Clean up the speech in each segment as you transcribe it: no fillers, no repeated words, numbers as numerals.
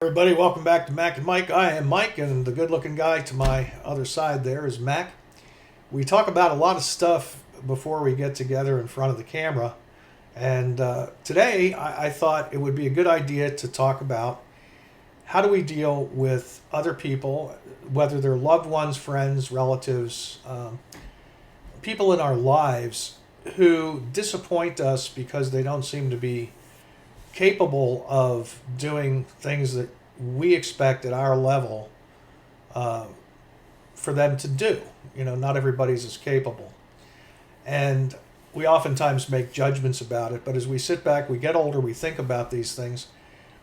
Everybody, welcome back to Mac and Mike. I am Mike, and the good-looking guy to my other side there is Mac. We talk about a lot of stuff before we get together in front of the camera, and today I thought it would be a good idea to talk about how do we deal with other people, whether they're loved ones, friends, relatives, people in our lives who disappoint us because they don't seem to be capable of doing things that we expect at our level uh, for them to do. You know, not everybody's as capable. And we oftentimes make judgments about it, but as we sit back, we get older, we think about these things,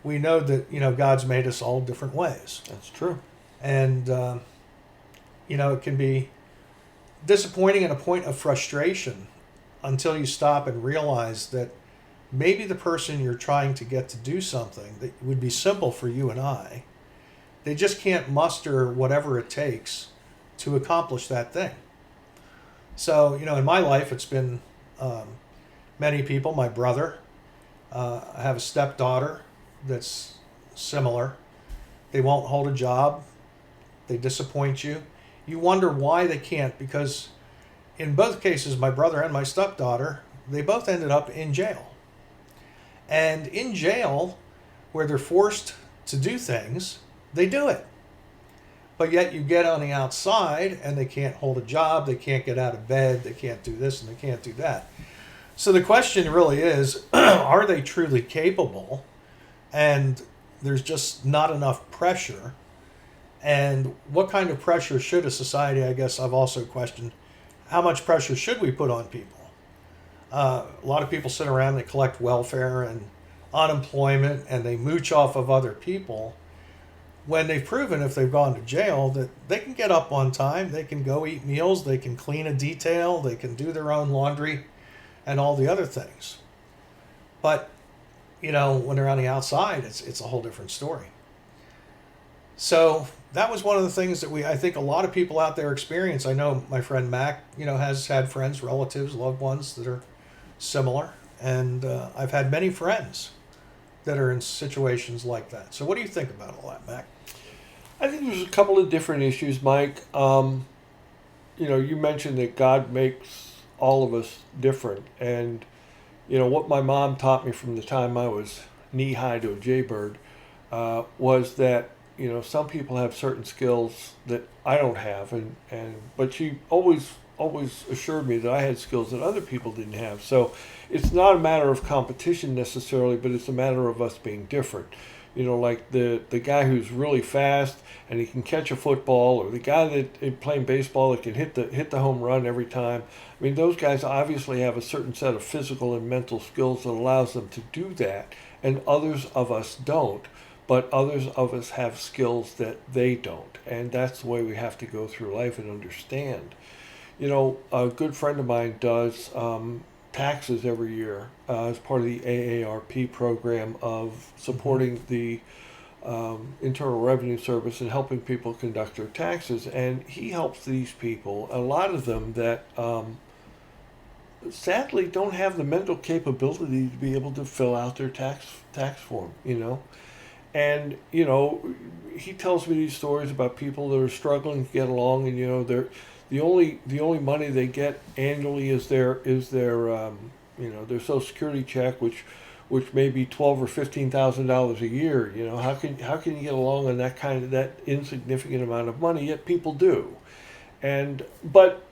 we know that, God's made us all different ways. That's true. And, it can be disappointing and a point of frustration until you stop and realize that maybe the person you're trying to get to do something that would be simple for you and I, they just can't muster whatever it takes to accomplish that thing. So, in my life, it's been many people. My brother, I have a stepdaughter that's similar. They won't hold a job. They disappoint you. You wonder why they can't, because in both cases, my brother and my stepdaughter, they both ended up in jail. And in jail, where they're forced to do things, they do it. But yet you get on the outside and they can't hold a job, they can't get out of bed, they can't do this and they can't do that. So the question really is, are they truly capable? And there's just not enough pressure. And what kind of pressure should a society, I guess I've also questioned, how much pressure should we put on people? A lot of people sit around, they collect welfare and unemployment, and they mooch off of other people when they've proven, if they've gone to jail, that they can get up on time, they can go eat meals, they can clean a detail, they can do their own laundry, and all the other things. But, when they're on the outside, it's a whole different story. So that was one of the things that I think a lot of people out there experience. I know my friend Mac, has had friends, relatives, loved ones that are similar, and I've had many friends that are in situations like that. So what do you think about all that, Mac? I think there's a couple of different issues, Mike. You mentioned that God makes all of us different, and what my mom taught me from the time I was knee high to a jaybird was that some people have certain skills that I don't have, but she always assured me that I had skills that other people didn't have. So it's not a matter of competition necessarily, but it's a matter of us being different. Like the guy who's really fast and he can catch a football, or the guy that playing baseball that can hit the home run every time. I mean, those guys obviously have a certain set of physical and mental skills that allows them to do that, and others of us don't. But others of us have skills that they don't, and that's the way we have to go through life and understand. A good friend of mine does taxes every year as part of the AARP program of supporting the Internal Revenue Service and helping people conduct their taxes. And he helps these people, a lot of them that sadly don't have the mental capability to be able to fill out their tax form, And he tells me these stories about people that are struggling to get along, and they're the only money they get annually is their their Social Security check, which may be $12,000 or $15,000 a year. How can you get along on that insignificant amount of money? Yet people do, but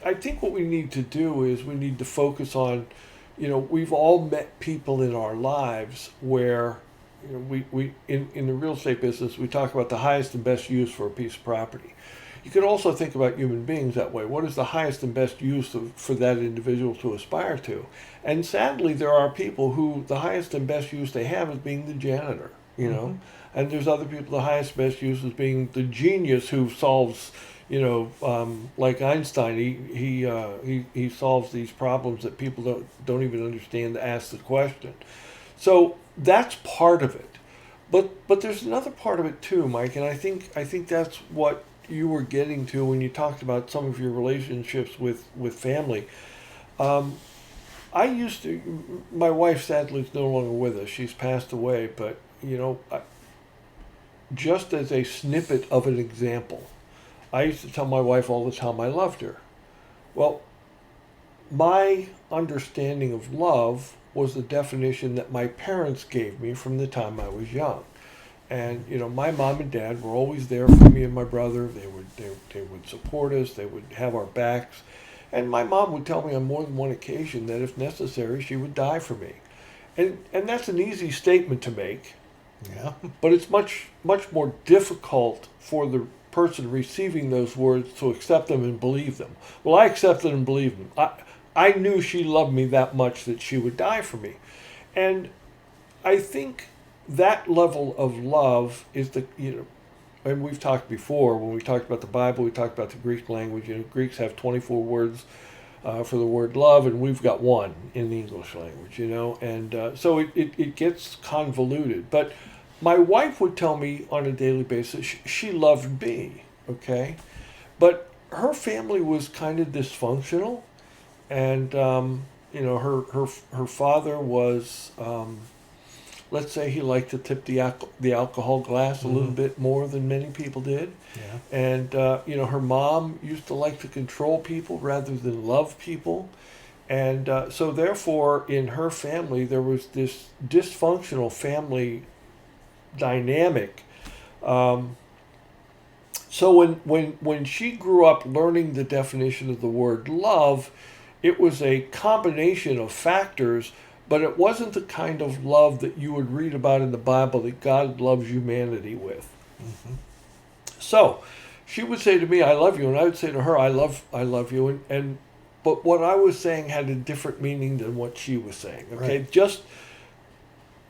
I think what we need to do is we need to focus on, we've all met people in our lives where. We in the real estate business, we talk about the highest and best use for a piece of property. You could also think about human beings that way. What is the highest and best use for that individual to aspire to? And sadly, there are people who the highest and best use they have is being the janitor, Mm-hmm. And there's other people the highest best use is being the genius who solves, like Einstein, he solves these problems that people don't even understand to ask the question. So that's part of it, but there's another part of it too, Mike, and I think that's what you were getting to when you talked about some of your relationships with family. I used to. My wife sadly is no longer with us. She's passed away, but just as a snippet of an example. I used to tell my wife all the time I loved her. Well, my understanding of love was the definition that my parents gave me from the time I was young. And my mom and dad were always there for me and my brother. They would support us. They would have our backs. And my mom would tell me on more than one occasion that if necessary, she would die for me. And that's an easy statement to make. Yeah. But it's much more difficult for the person receiving those words to accept them and believe them. Well, I accepted and believed them. I knew she loved me that much that she would die for me. And I think that level of love is and we've talked before, when we talked about the Bible, we talked about the Greek language. Greeks have 24 words for the word love, and we've got one in the English language, and so it gets convoluted. But my wife would tell me on a daily basis she loved me, okay? But her family was kind of dysfunctional, and her father was, let's say, he liked to tip the alcohol glass a little bit more than many people did. Yeah. And her mom used to like to control people rather than love people. And so therefore in her family there was this dysfunctional family dynamic. So when she grew up learning the definition of the word love, it was a combination of factors, but it wasn't the kind of love that you would read about in the Bible that God loves humanity with. Mm-hmm. So she would say to me, "I love you," and I would say to her, "I love you." But what I was saying had a different meaning than what she was saying. Okay, Right. just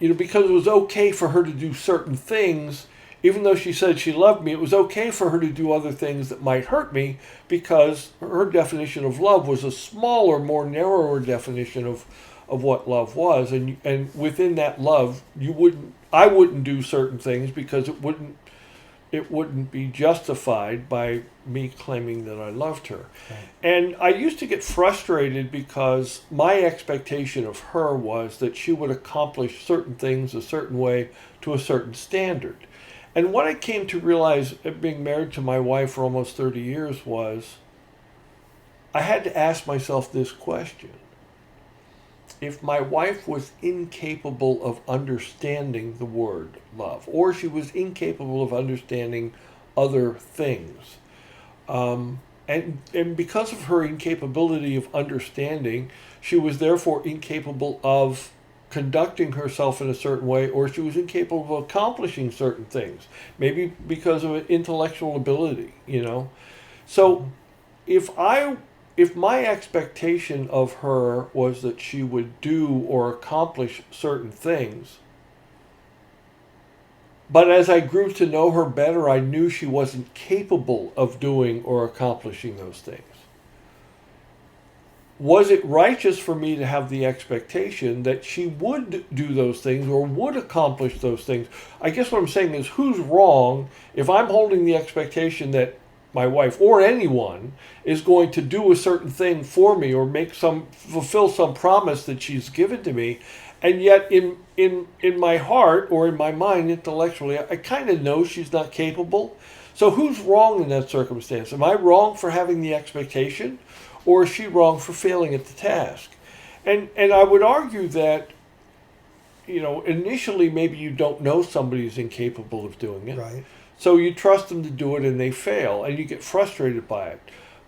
because it was okay for her to do certain things, even though she said she loved me, it was okay for her to do other things that might hurt me, because her definition of love was a smaller, more narrower definition of what love was, and within that love, I wouldn't do certain things because it wouldn't be justified by me claiming that I loved her. Right. And I used to get frustrated because my expectation of her was that she would accomplish certain things a certain way to a certain standard. And what I came to realize, being married to my wife for almost 30 years, was I had to ask myself this question. If my wife was incapable of understanding the word love, or she was incapable of understanding other things, and because of her incapability of understanding, she was therefore incapable of conducting herself in a certain way, or she was incapable of accomplishing certain things, maybe because of intellectual ability, So if my expectation of her was that she would do or accomplish certain things, but as I grew to know her better, I knew she wasn't capable of doing or accomplishing those things. Was it righteous for me to have the expectation that she would do those things or would accomplish those things? I guess what I'm saying is, who's wrong if I'm holding the expectation that my wife or anyone is going to do a certain thing for me or fulfill some promise that she's given to me, and yet in my heart or in my mind intellectually I kind of know she's not capable? So who's wrong in that circumstance? Am I wrong for having the expectation, or is she wrong for failing at the task? And I would argue that initially maybe you don't know somebody is incapable of doing it. Right. So you trust them to do it and they fail and you get frustrated by it.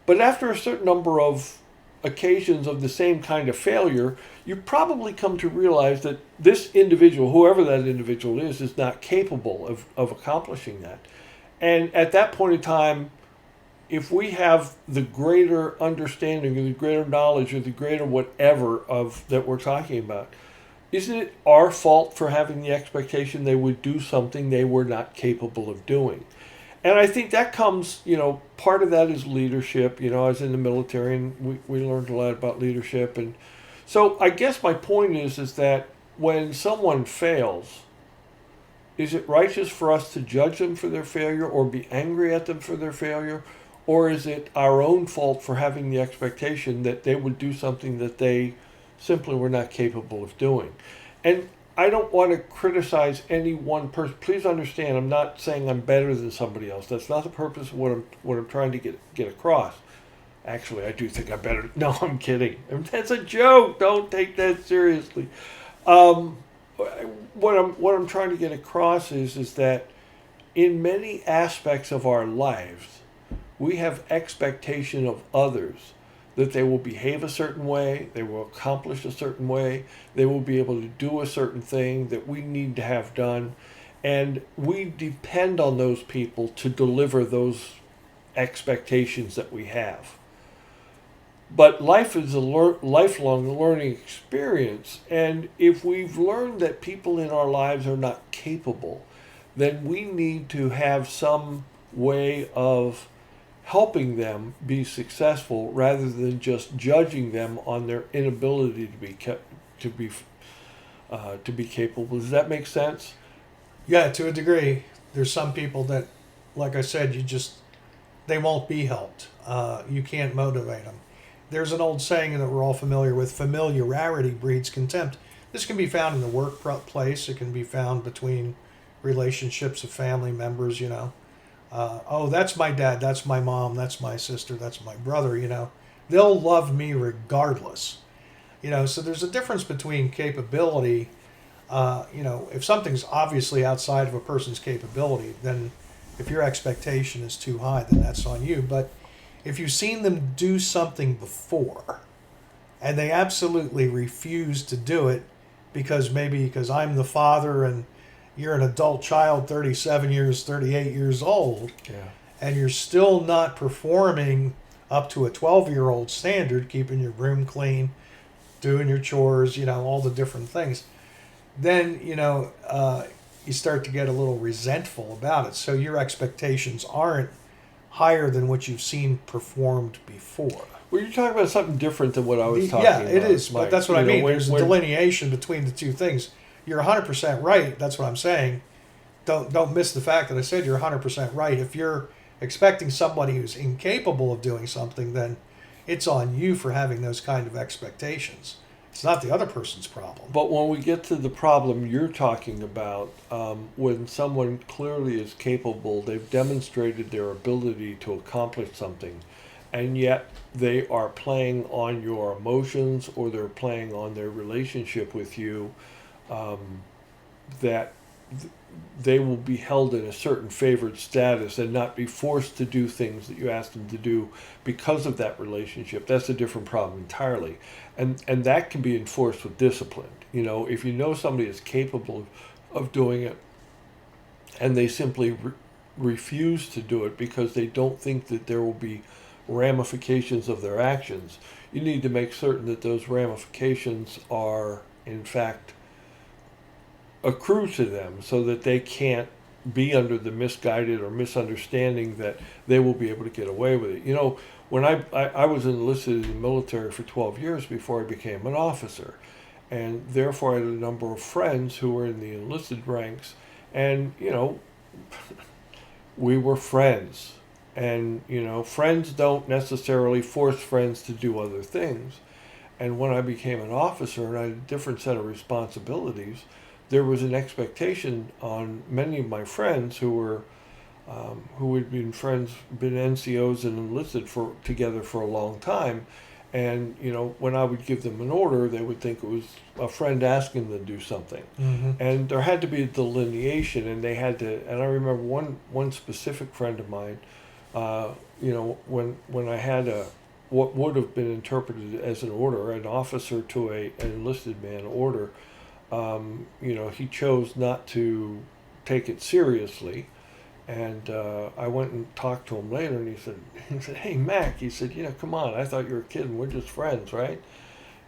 But after a certain number of occasions of the same kind of failure, you probably come to realize that this individual, whoever that individual is not capable of accomplishing that. And at that point in time, if we have the greater understanding or the greater knowledge or the greater whatever of that we're talking about, isn't it our fault for having the expectation they would do something they were not capable of doing? And I think that comes, part of that is leadership. I was in the military and we learned a lot about leadership. And so I guess my point is that when someone fails, is it righteous for us to judge them for their failure or be angry at them for their failure? Or is it our own fault for having the expectation that they would do something that they simply were not capable of doing? And I don't want to criticize any one person. Please understand, I'm not saying I'm better than somebody else. That's not the purpose of what I'm trying to get across. Actually, I do think I'm better. No, I'm kidding. That's a joke. Don't take that seriously. Um, what I'm trying to get across is that in many aspects of our lives, we have expectation of others that they will behave a certain way, they will accomplish a certain way, they will be able to do a certain thing that we need to have done, and we depend on those people to deliver those expectations that we have. But life is a lifelong learning experience, and if we've learned that people in our lives are not capable, then we need to have some way of helping them be successful rather than just judging them on their inability to be to be capable. Does that make sense? Yeah, to a degree. There's some people that, like I said, they won't be helped. You can't motivate them. There's an old saying that we're all familiar with: familiarity breeds contempt. This can be found in the workplace. It can be found between relationships of family members. Oh, that's my dad, that's my mom, that's my sister, that's my brother. They'll love me regardless. So there's a difference between capability. If something's obviously outside of a person's capability, then if your expectation is too high, then that's on you. But if you've seen them do something before and they absolutely refuse to do it because I'm the father and you're an adult child, 37 years, 38 years old, Yeah. and you're still not performing up to a 12-year-old standard, keeping your room clean, doing your chores, all the different things, then, you start to get a little resentful about it. So your expectations aren't higher than what you've seen performed before. Well, you're talking about something different than what I was talking Yeah, about. it is, Mike. but that's what I mean. There's a when delineation between the two things. You're 100% right. That's what I'm saying. Don't miss the fact that I said you're 100% right. If you're expecting somebody who's incapable of doing something, then it's on you for having those kind of expectations. It's not the other person's problem. But when we get to the problem you're talking about, when someone clearly is capable, they've demonstrated their ability to accomplish something, and yet they are playing on your emotions or they're playing on their relationship with you, that they will be held in a certain favored status and not be forced to do things that you ask them to do because of that relationship. That's a different problem entirely. And that can be enforced with discipline. If you know somebody is capable of doing it and they simply refuse to do it because they don't think that there will be ramifications of their actions, you need to make certain that those ramifications are, in fact, accrue to them so that they can't be under the misguided or misunderstanding that they will be able to get away with it. When I was enlisted in the military for 12 years before I became an officer, and therefore I had a number of friends who were in the enlisted ranks, and we were friends, and friends don't necessarily force friends to do other things. And when I became an officer and I had a different set of responsibilities, there was an expectation on many of my friends who had been NCOs and enlisted together for a long time, and when I would give them an order, they would think it was a friend asking them to do something, and there had to be a delineation, and they had to. And I remember one specific friend of mine, when I had what would have been interpreted as an order, an officer to an enlisted man order. He chose not to take it seriously, and I went and talked to him later, and he said, "Hey, Mac," he said, come on, I thought you were kidding. We're just friends, right?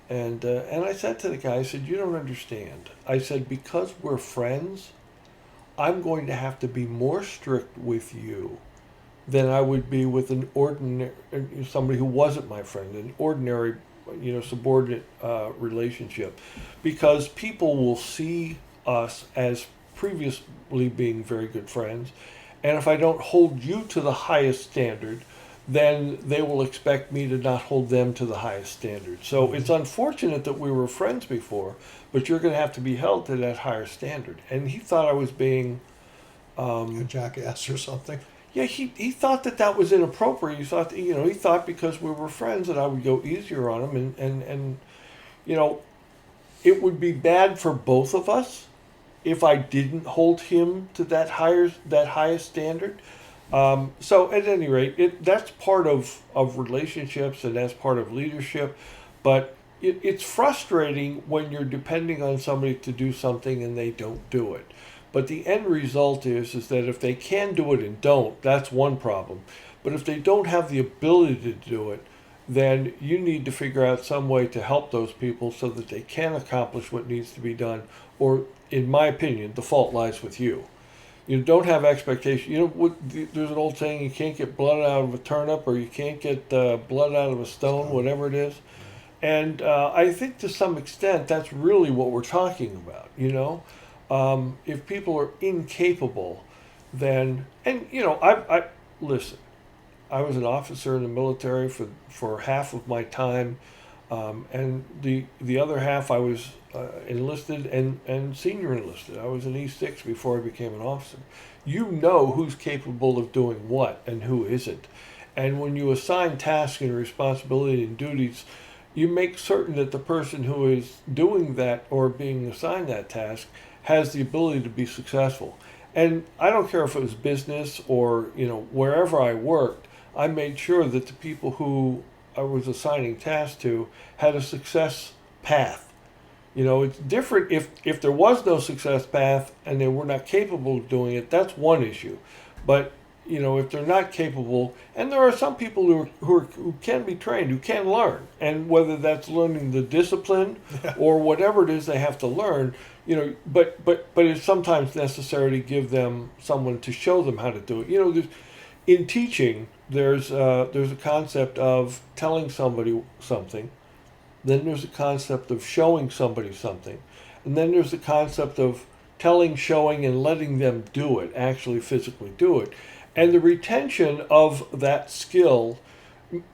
And I said to the guy, I said, "You don't understand." I said, "Because we're friends, I'm going to have to be more strict with you than I would be with an ordinary somebody who wasn't my friend, an ordinary." Subordinate relationship, because people will see us as previously being very good friends, and if I don't hold you to the highest standard, then they will expect me to not hold them to the highest standard. So it's unfortunate that we were friends before, but you're going to have to be held to that higher standard. And he thought I was being, A jackass or something. yeah, he thought that that was inappropriate. He thought, he thought because we were friends that I would go easier on him, and it would be bad for both of us if I didn't hold him to that highest standard. So at any rate, that's part of relationships, and that's part of leadership. But it's frustrating when you're depending on somebody to do something and they don't do it. But the end result is that if they can do it and don't, that's one problem. But if they don't have the ability to do it, then you need to figure out some way to help those people so that they can accomplish what needs to be done. Or, in my opinion, the fault lies with you. You don't have expectation. There's an old saying: you can't get blood out of a turnip, or you can't get blood out of a stone, whatever it is. And I think to some extent that's really what we're talking about. If people are incapable, then I listen. I was an officer in the military for half of my time, and the other half I was enlisted and senior enlisted. I was an E6 before I became an officer. You know who's capable of doing what and who isn't. And when you assign tasks and responsibility and duties, you make certain that the person who is doing that or being assigned that task has the ability to be successful. And I don't care if it was business or wherever I worked, I made sure that the people who I was assigning tasks to had a success path. It's different if there was no success path and they were not capable of doing it. That's one issue. But if they're not capable, and there are some people who can be trained, who can learn, and whether that's learning the discipline or whatever it is they have to learn, but it's sometimes necessary to give them someone to show them how to do it. In teaching, there's a concept of telling somebody something, then there's a concept of showing somebody something, and then there's the concept of telling, showing, and letting them do it, actually physically do it. And the retention of that skill,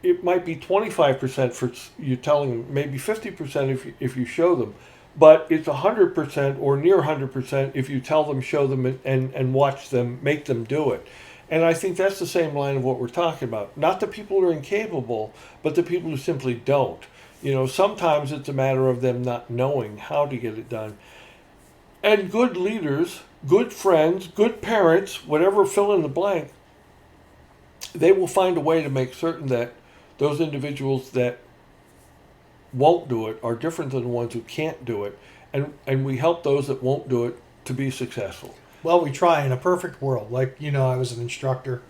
it might be 25% for you telling them, maybe 50% if you show them, but it's 100% or near 100% if you tell them, show them, and watch them, make them do it. And I think that's the same line of what we're talking about. Not the people who are incapable, but the people who simply don't. Sometimes it's a matter of them not knowing how to get it done. And good leaders, good friends, good parents, whatever, fill in the blank, they will find a way to make certain that those individuals that won't do it are different than the ones who can't do it. And we help those that won't do it to be successful. Well, we try in a perfect world. Like, I was an instructor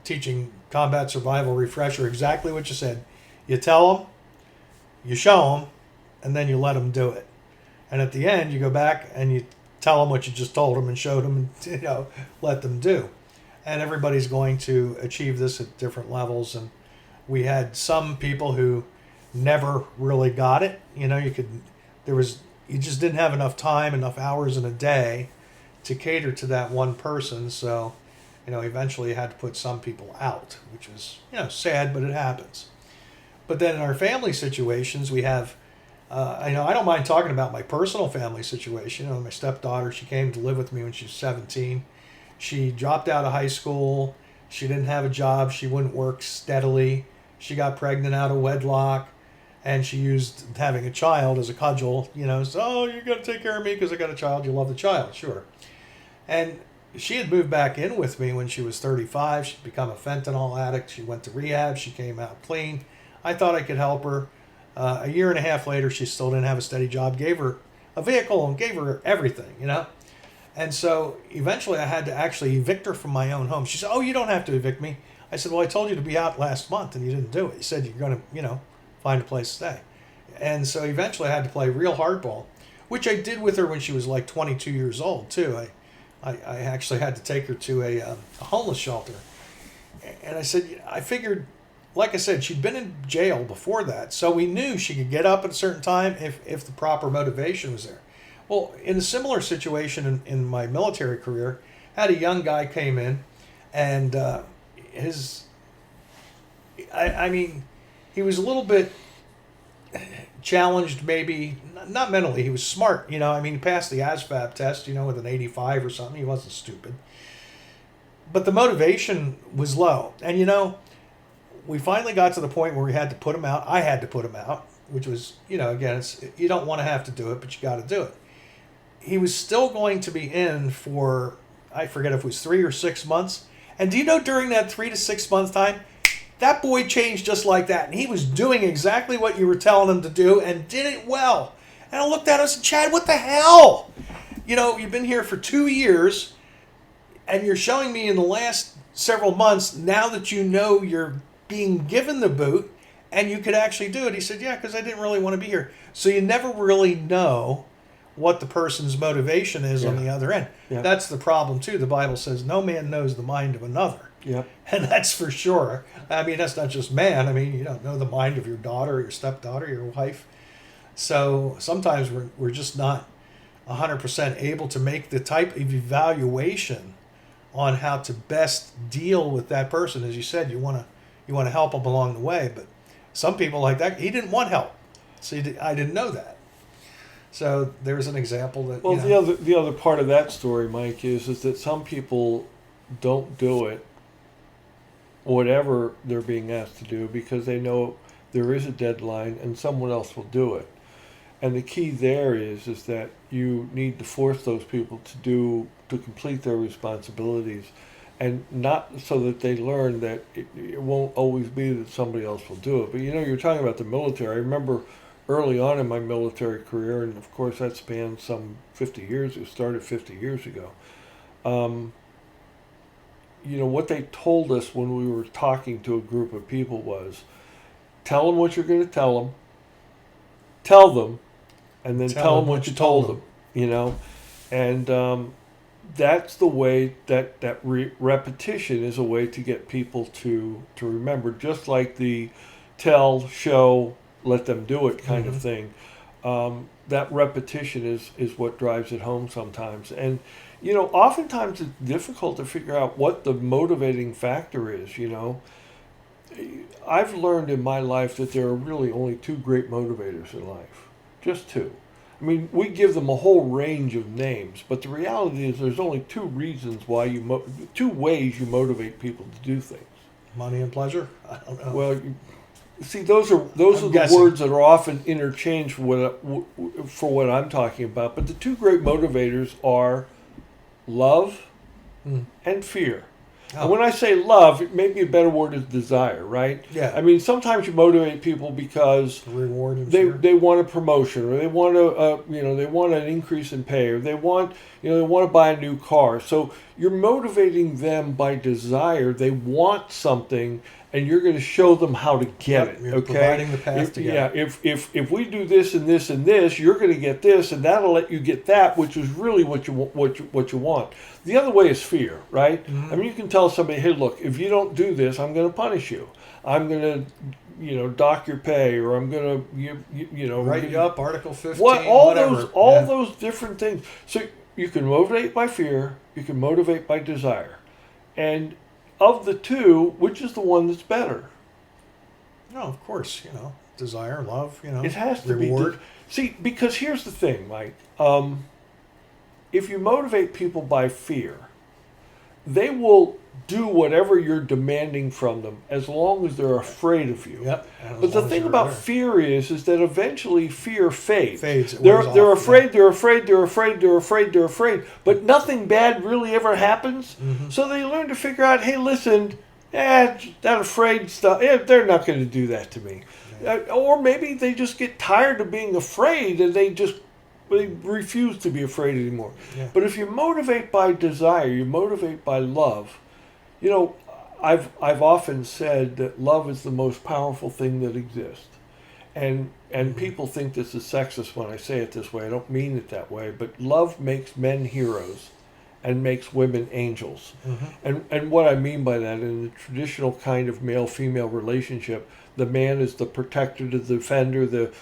teaching combat survival refresher, exactly what you said. You tell them, you show them, and then you let them do it. And at the end, you go back and you tell them what you just told them and showed them and, let them do. And everybody's going to achieve this at different levels. And we had some people who never really got it. You just didn't have enough time, enough hours in a day to cater to that one person. So, eventually you had to put some people out, which was, sad, but it happens. But then in our family situations, we have, I don't mind talking about my personal family situation. My stepdaughter, she came to live with me when she was 17. She dropped out of high school. She didn't have a job. She wouldn't work steadily. She got pregnant out of wedlock. And she used having a child as a cudgel, so you got to take care of me because I got a child. You love the child, sure. And she had moved back in with me when she was 35. She'd become a fentanyl addict. She went to rehab. She came out clean. I thought I could help her. A year and a half later, she still didn't have a steady job. Gave her a vehicle and gave her everything, And so eventually I had to actually evict her from my own home. She said, "Oh, you don't have to evict me." I said, "Well, I told you to be out last month and you didn't do it. You said you're going to, find a place to stay." And so eventually I had to play real hardball, which I did with her when she was like 22 years old, too. I actually had to take her to a homeless shelter. And I said, I figured, like I said, she'd been in jail before that, so we knew she could get up at a certain time if the proper motivation was there. Well, in a similar situation in my military career, I had a young guy came in, and his I mean, he was a little bit challenged, maybe not mentally. He was smart, you know. I mean, he passed the ASVAB test, you know, with an 85 or something. He wasn't stupid, but the motivation was low. And you know, we finally got to the point where we had to put him out. I had to put him out, which was, you know, again, you don't want to have to do it, but you got to do it. He was still going to be in for, I forget if it was 3 or 6 months. And do you know, during that 3 to 6 month time, that boy changed just like that. And he was doing exactly what you were telling him to do and did it well. And I looked at him and said, Chad, what the hell? You know, you've been here for 2 years and you're showing me in the last several months, now that you know you're being given the boot and you could actually do it. He said, yeah, because I didn't really want to be here. So you never really know what the person's motivation is on the other end. Yeah. That's the problem too. The Bible says no man knows the mind of another. Yeah. And that's for sure. I mean, that's not just man. I mean, you don't know the mind of your daughter, your stepdaughter, your wife. So sometimes we're just not 100% able to make the type of evaluation on how to best deal with that person. As you said, you want to help them along the way, but some people like that, he didn't want help. See, I didn't know that. So there's an example that. Well, you know, the other part of that story, Mike, is that some people don't do it, whatever they're being asked to do, because they know there is a deadline and someone else will do it. And the key there is that you need to force those people to complete their responsibilities, and not so that they learn that it won't always be that somebody else will do it. But you know, you're talking about the military. I remember early on in my military career, and of course that spans some 50 years, it started 50 years ago. You know, what they told us when we were talking to a group of people was, tell them what you're going to tell them, and then tell them what you told them, you know. And that's the way that repetition is a way to get people to remember, just like the tell, show, let them do it kind of thing. That repetition is what drives it home sometimes. And, you know, oftentimes it's difficult to figure out what the motivating factor is, you know. I've learned in my life that there are really only two great motivators in life. Just two. I mean, we give them a whole range of names, but the reality is there's only two reasons why two ways you motivate people to do things. money and pleasure. I don't know. Well, see, those are the guessing. words that are often interchanged for what I'm talking about. But the two great motivators are love and fear. Oh. And when I say love, maybe a better word is desire, right? Yeah. I mean, sometimes you motivate people because Reward and they fear. they want a promotion, or they want they want an increase in pay, or they want to buy a new car. So you're motivating them by desire. They want something, and you're going to show them how to get it. You're Okay, providing the path to get it. Yeah. If we do this and this and this, you're going to get this, and that'll let you get that, which is really what you want. The other way is fear, right? Mm-hmm. I mean, you can tell somebody, hey, look, if you don't do this, I'm going to punish you. I'm going to, dock your pay, or I'm going to, Write you up, Article 15, all whatever. those different things. So you can motivate by fear, you can motivate by desire, and of the two, which is the one that's better? No, of course, desire, love, It has to reward. be. See, because here's the thing, Mike. If you motivate people by fear, they will do whatever you're demanding from them as long as they're afraid of you. Yep. But the thing about fear is that eventually fear fades. Fades. It They're wears off, afraid, they're afraid, they're afraid, they're afraid, they're afraid. But nothing bad really ever happens. Mm-hmm. So they learn to figure out, hey, listen, that afraid stuff, they're not going to do that to me. Yeah. Or maybe they just get tired of being afraid and they refuse to be afraid anymore. Yeah. But if you motivate by desire, you motivate by love, I've often said that love is the most powerful thing that exists. And people think this is sexist when I say it this way. I don't mean it that way. But love makes men heroes and makes women angels. Mm-hmm. And what I mean by that, in the traditional kind of male-female relationship, the man is the protector, the defender, the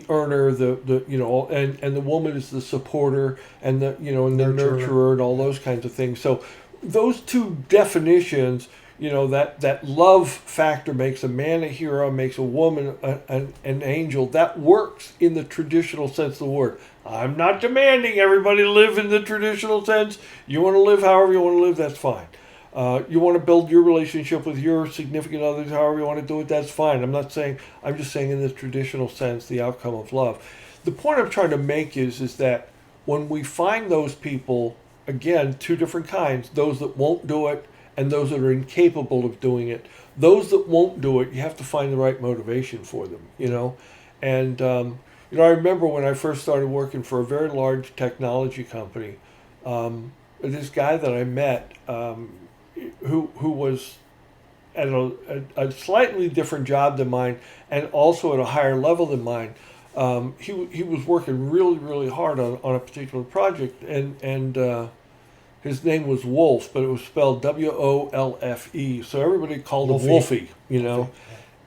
earner, and the woman is the supporter and the nurturer and all those kinds of things. So those two definitions, that love factor makes a man a hero, makes a woman an angel. That works in the traditional sense of the word. I'm not demanding everybody live in the traditional sense. You want to live however you want to live, that's fine. You want to build your relationship with your significant others however you want to do it, that's fine. I'm just saying in the traditional sense, the outcome of love. The point I'm trying to make is that when we find those people, again, two different kinds, those that won't do it and those that are incapable of doing it. Those that won't do it, you have to find the right motivation for them, And, I remember when I first started working for a very large technology company, this guy that I met, who was at a slightly different job than mine and also at a higher level than mine, he was working really, really hard on a particular project, and his name was Wolf, but it was spelled Wolfe. So everybody called him Wolfie,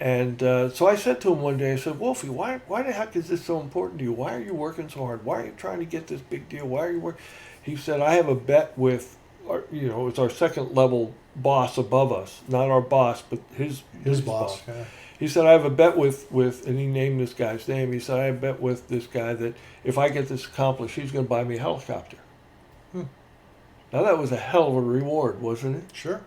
And so I said to him one day, I said, Wolfie, why the heck is this so important to you? Why are you working so hard? Why are you trying to get this big deal? Why are you working? He said, I have a bet with, it's our second level boss above us, not our boss, but his boss. Yeah. He said, I have a bet with, and he named this guy's name. He said, I have a bet with this guy that if I get this accomplished, he's going to buy me a helicopter. Now that was a hell of a reward, wasn't it? Sure.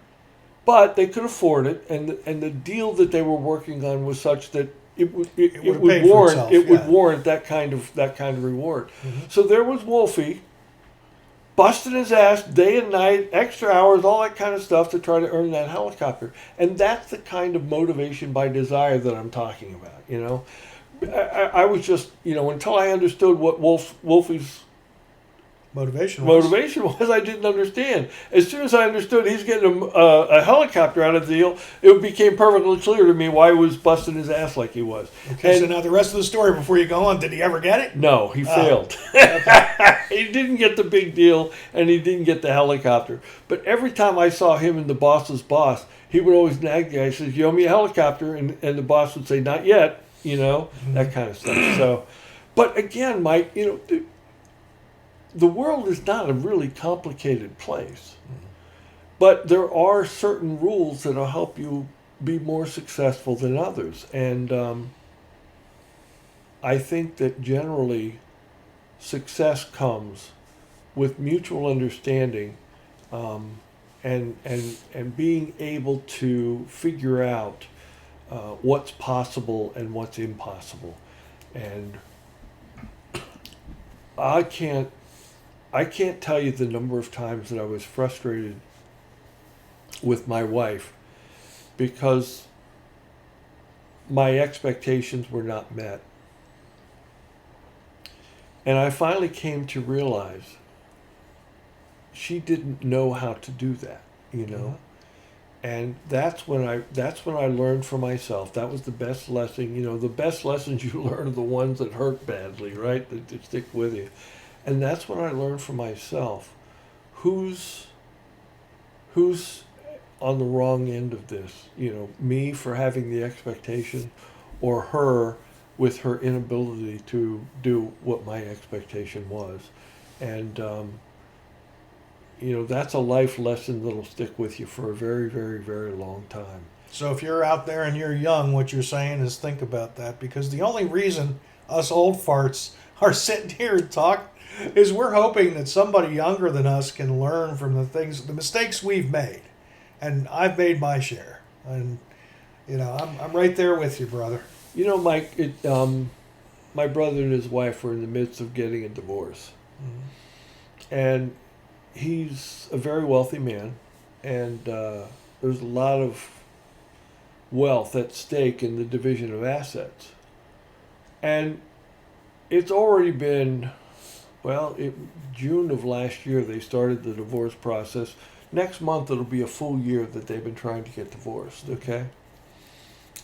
But they could afford it, and the deal that they were working on was such that it would warrant that kind of reward. Mm-hmm. So there was Wolfie, busting his ass day and night, extra hours, all that kind of stuff to try to earn that helicopter. And that's the kind of motivation by desire that I'm talking about. I was just, until I understood what Wolfie's motivation was, I didn't understand. As soon as I understood he's getting a helicopter out of the deal, it became perfectly clear to me why he was busting his ass like he was. Okay, so now the rest of the story before you go on, did he ever get it? No, he failed. He didn't get the big deal, and he didn't get the helicopter. But every time I saw him and the boss's boss, he would always nag the guy. He says, you owe me a helicopter, and the boss would say, not yet, that kind of stuff. So, but again, Mike, the world is not a really complicated place, but there are certain rules that will help you be more successful than others. And I think that generally success comes with mutual understanding and being able to figure out what's possible and what's impossible. And I can't tell you the number of times that I was frustrated with my wife because my expectations were not met. And I finally came to realize she didn't know how to do that, Mm-hmm. And that's when I learned for myself. That was the best lesson. The best lessons you learn are the ones that hurt badly, right? That stick with you. And that's when I learned for myself who's on the wrong end of this. Me for having the expectation, or her with her inability to do what my expectation was. And that's a life lesson that'll stick with you for a very, very, very long time. So if you're out there and you're young, what you're saying is think about that, because the only reason us old farts are sitting here and talking is we're hoping that somebody younger than us can learn from the mistakes we've made. And I've made my share. And, I'm right there with you, brother. Mike, my brother and his wife were in the midst of getting a divorce. Mm-hmm. And he's a very wealthy man. And there's a lot of wealth at stake in the division of assets. And it's already been... June of last year, they started the divorce process. Next month, it'll be a full year that they've been trying to get divorced, okay?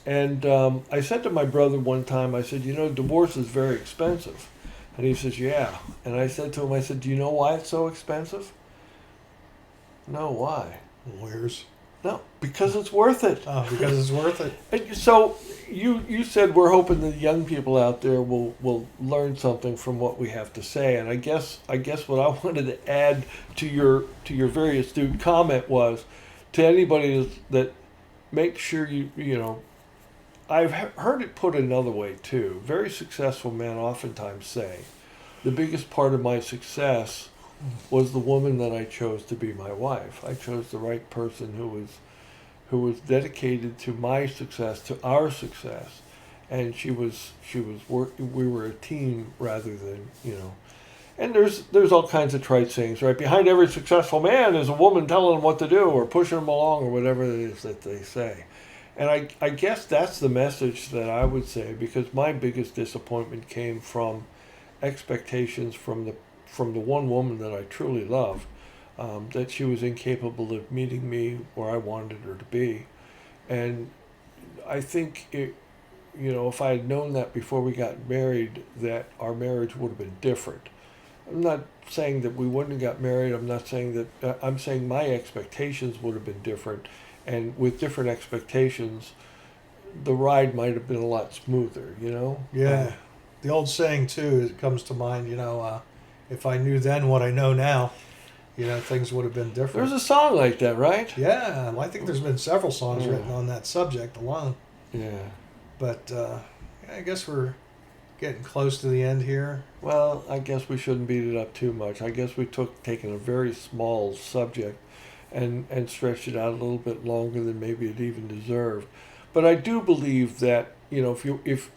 And I said to my brother one time, I said, divorce is very expensive. And he says, yeah. And I said to him, do you know why it's so expensive? No, why? Lawyers. No, because it's worth it. Oh, because it's worth it. And so you said we're hoping that young people out there will learn something from what we have to say. And I guess what I wanted to add to your very astute comment was, to anybody that make sure you know, I've heard it put another way too. Very successful men oftentimes say, the biggest part of my success was the woman that I chose to be my wife. I chose the right person who was dedicated to my success, to our success, and she was we were a team rather than, you know. And there's all kinds of trite sayings, right? Behind every successful man is a woman telling him what to do or pushing him along or whatever it is that they say. And I guess that's the message that I would say, because my biggest disappointment came from expectations from the one woman that I truly loved, that she was incapable of meeting me where I wanted her to be. And I think you know, if I had known that before we got married, that our marriage would have been different. I'm not saying that we wouldn't have got married. I'm not saying that. I'm saying my expectations would have been different, and with different expectations, the ride might have been a lot smoother. You know. Yeah, the old saying too it comes to mind. You know, if I knew then what I know now, you know, things would have been different. There's a song like that, right? Yeah, well, I think there's been several songs written on that subject alone. Yeah. But I guess we're getting close to the end here. Well, I guess we shouldn't beat it up too much. I guess we taken a very small subject and stretched it out a little bit longer than maybe it even deserved. But I do believe that, you know, if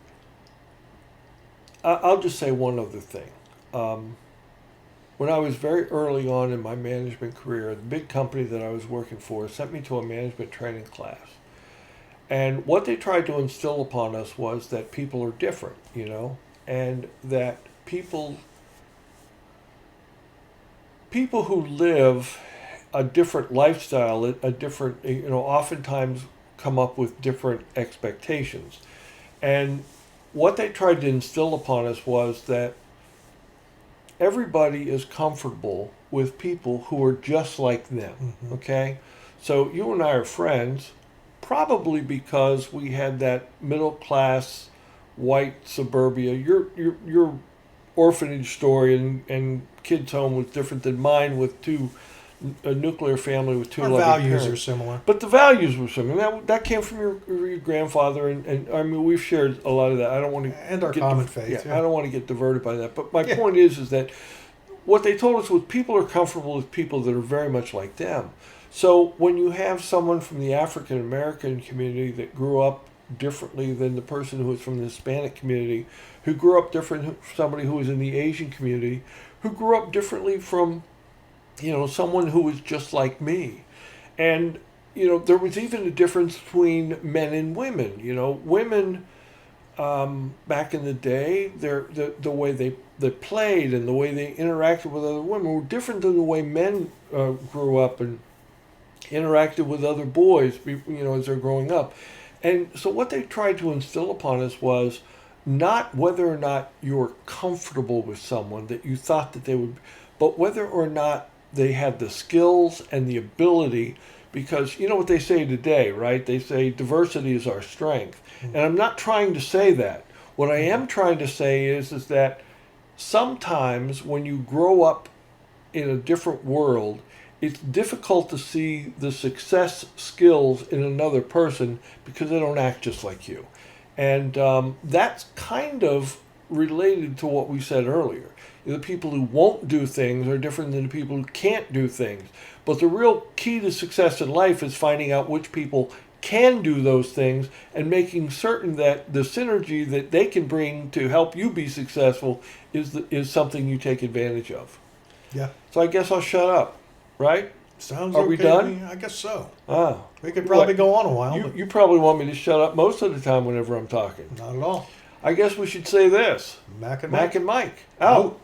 I'll just say one other thing. When I was very early on in my management career, the big company that I was working for sent me to a management training class. And what they tried to instill upon us was that people are different, you know, and that people who live a different lifestyle, a different, you know, oftentimes come up with different expectations. And what they tried to instill upon us was that everybody is comfortable with people who are just like them, Mm-hmm. okay? So you and I are friends, probably because we had that middle class white suburbia. Your orphanage story and kids home was different than mine with a nuclear family with two Our loving values parents. are similar. But the values were similar. That came from your grandfather, and I mean we've shared a lot of that. I don't want to And our common faith. I don't want to get diverted by that. But my Yeah. point is that what they told us was people are comfortable with people that are very much like them. So when you have someone from the African American community that grew up differently than the person who was from the Hispanic community, who grew up different, somebody who was in the Asian community, who grew up differently from, you know, someone who was just like me. And, you know, there was even a difference between men and women. You know, women back in the day, the way they played and the way they interacted with other women were different than the way men grew up and interacted with other boys, you know, as they're growing up. And so what they tried to instill upon us was not whether or not you were comfortable with someone that you thought that they would, but whether or not they had the skills and the ability, because you know what they say today, right? They say diversity is our strength. And I'm not trying to say that. What I am trying to say is that sometimes when you grow up in a different world, it's difficult to see the success skills in another person because they don't act just like you. And that's kind of related to what we said earlier. The people who won't do things are different than the people who can't do things. But the real key to success in life is finding out which people can do those things and making certain that the synergy that they can bring to help you be successful is something you take advantage of. Yeah. So I guess I'll shut up. Right? Sounds Are okay we to done? me. I guess so. Ah. We could probably go on a while, You, but you probably want me to shut up most of the time whenever I'm talking. not at all. I guess we should say this. Mac and Mac Mike. and Mike. Out.